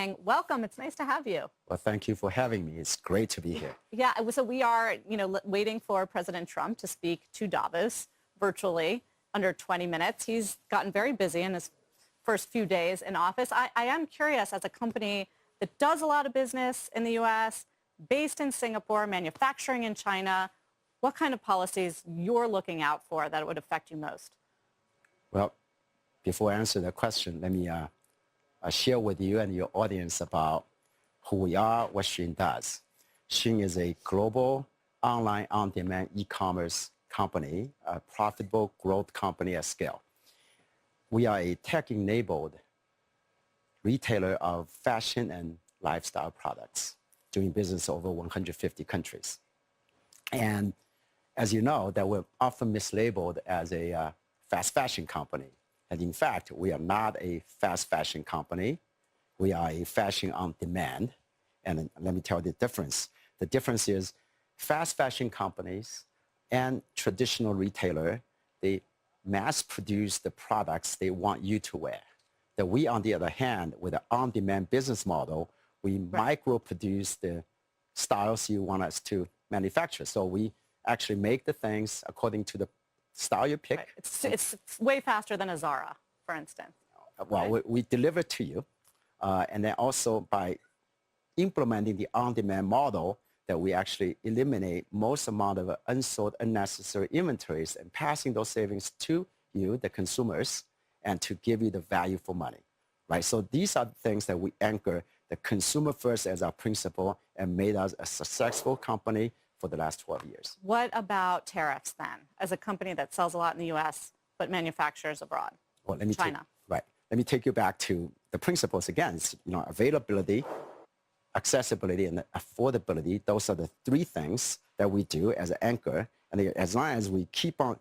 Tang. Welcome. It's nice to have you. Well, thank you for having me. It's great to be here. Yeah, so we are, waiting for President Trump to speak to Davos virtually under 20 minutes. He's gotten very busy in his first few days in office. I am curious, as a company that does a lot of business in the U.S., based in Singapore, manufacturing in China, what kind of policies you're looking out for that would affect you most? Well, before I answer that question, let me share with you and your audience about who we are, what Shein does. Shein is a global online on-demand e-commerce company, a profitable growth company at scale. We are a tech-enabled retailer of fashion and lifestyle products, doing business over 150 countries. And as you know, that we're often mislabeled as a fast fashion company. And in fact, we are not a fast fashion company. We are a fashion on demand. And let me tell you the difference. The difference is fast fashion companies and traditional retailer, they mass produce the products they want you to wear. That we, on the other hand, with an on-demand business model, we micro-produce the styles you want us to manufacture. So we actually make the things according to the style you pick. Right. It's way faster than a Zara, for instance. Well, right? we deliver to you. And then also by implementing the on-demand model, that we actually eliminate most amount of unsold, unnecessary inventories and passing those savings to you, the consumers, and to give you the value for money, right? So these are the things that we anchor the consumer first as our principle and made us a successful company for the last 12 years. What about tariffs then, as a company that sells a lot in the U.S. but manufactures abroad? Well, let me China. Let me take you back to the principles again. It's, availability, accessibility, and affordability. Those are the three things that we do as an anchor. And as long as we keep on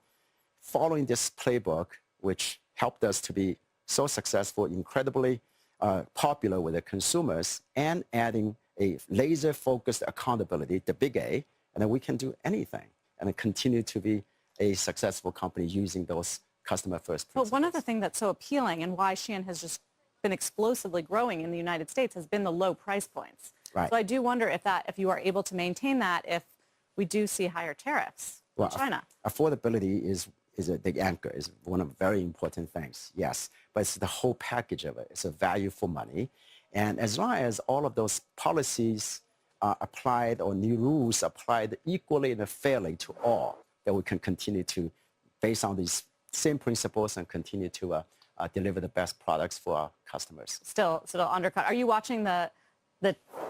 following this playbook, which helped us to be so successful, incredibly popular with the consumers, and adding a laser-focused accountability, the big A, and then we can do anything and continue to be a successful company using those customer-first principles. But one of the things that's so appealing and why Shein has just been explosively growing in the United States has been the low price points. Right. So I do wonder if you are able to maintain that if we do see higher tariffs in China. Affordability is the anchor, is one of the very important things, yes. But it's the whole package of it. It's a value for money. And as long as all of those policies are applied or new rules applied equally and fairly to all, that we can continue to, based on these same principles, and continue to deliver the best products for our customers. Still undercut. Are you watching the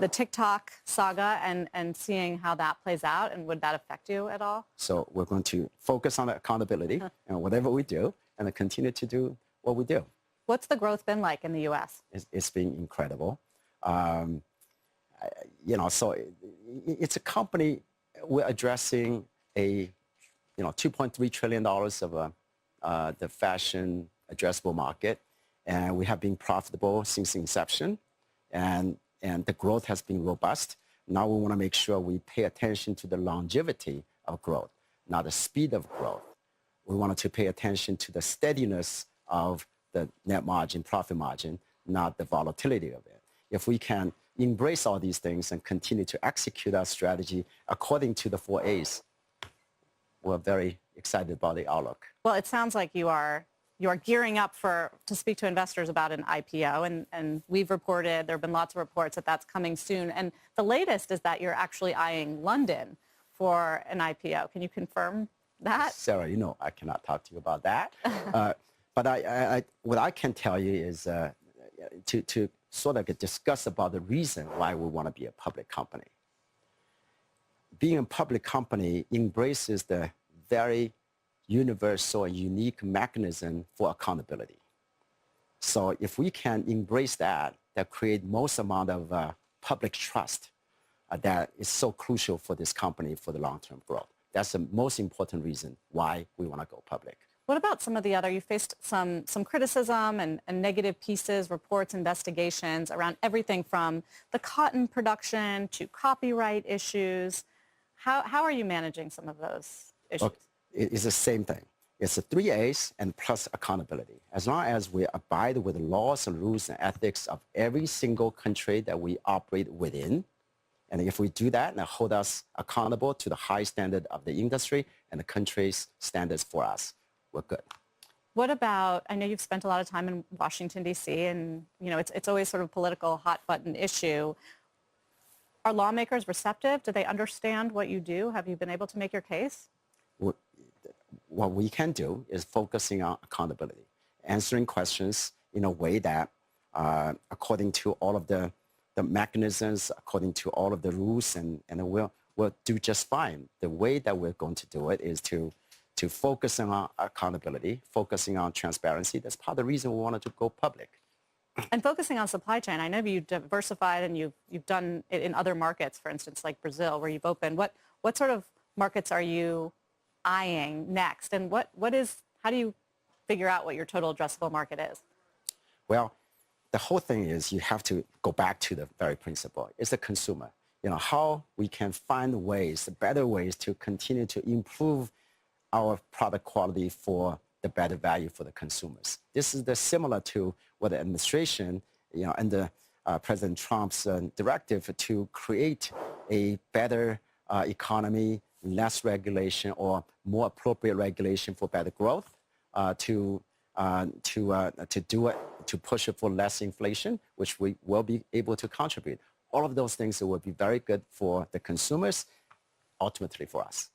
TikTok saga and seeing how that plays out, and would that affect you at all? So we're going to focus on accountability and whatever we do, and continue to do what we do. What's the growth been like in the U.S.? It's been incredible. So it's a company, we're addressing a, $2.3 trillion of the fashion addressable market, and we have been profitable since inception, and the growth has been robust. Now we want to make sure we pay attention to the longevity of growth, not the speed of growth. We wanted to pay attention to the steadiness of the net margin, profit margin, not the volatility of it. If we can embrace all these things and continue to execute our strategy according to the 4 A's, we're very excited about the outlook. Well, it sounds like you are gearing up to speak to investors about an IPO, and we've reported, there have been lots of reports that that's coming soon. And the latest is that you're actually eyeing London for an IPO. Can you confirm that? Sarah, I cannot talk to you about that. But what I can tell you is to sort of discuss about the reason why we want to be a public company. Being a public company embraces the very universal and unique mechanism for accountability. So if we can embrace that create most amount of public trust that is so crucial for this company for the long-term growth. That's the most important reason why we want to go public. What about some of the other, you faced some criticism and negative pieces, reports, investigations around everything from the cotton production to copyright issues. How are you managing some of those issues? Look, it's the same thing. It's the 3 A's and plus accountability. As long as we abide with the laws and rules and ethics of every single country that we operate within, and if we do that and hold us accountable to the high standard of the industry and the country's standards for us, we're good. What about, I know you've spent a lot of time in Washington, D.C., and it's always sort of a political hot button issue. Are lawmakers receptive? Do they understand what you do? Have you been able to make your case? What we can do is focusing on accountability, answering questions in a way that, according to all of the mechanisms, according to all of the rules, and we'll do just fine. The way that we're going to do it is to focus on accountability, focusing on transparency. That's part of the reason we wanted to go public. And focusing on supply chain, I know you've diversified and you've done it in other markets, for instance, like Brazil, where you've opened. What sort of markets are you eyeing next? And how do you figure out what your total addressable market is? Well, the whole thing is you have to go back to the very principle. It's the consumer. How we can find ways, better ways to continue to improve our product quality for the better value for the consumers. This is similar to what the administration, under President Trump's directive to create a better economy, less regulation, or more appropriate regulation for better growth, to do it, to push it for less inflation, which we will be able to contribute. All of those things will be very good for the consumers, ultimately for us.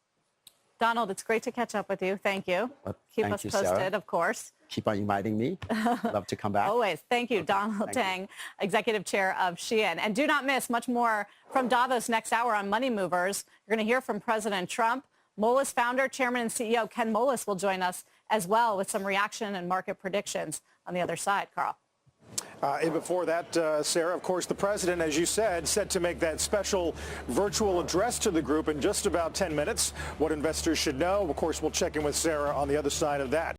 Donald, it's great to catch up with you. Thank you. Keep us posted, Sarah. Of course. Keep on inviting me. Love to come back. Always. Thank you, Donald Tang, Executive Chair of Shein. And do not miss much more from Davos next hour on Money Movers. You're going to hear from President Trump. Moelis founder, chairman, and CEO Ken Moelis will join us as well with some reaction and market predictions on the other side. Carl. And before that, Sarah, of course, the president, as you said, set to make that special virtual address to the group in just about 10 minutes. What investors should know, of course, we'll check in with Sarah on the other side of that.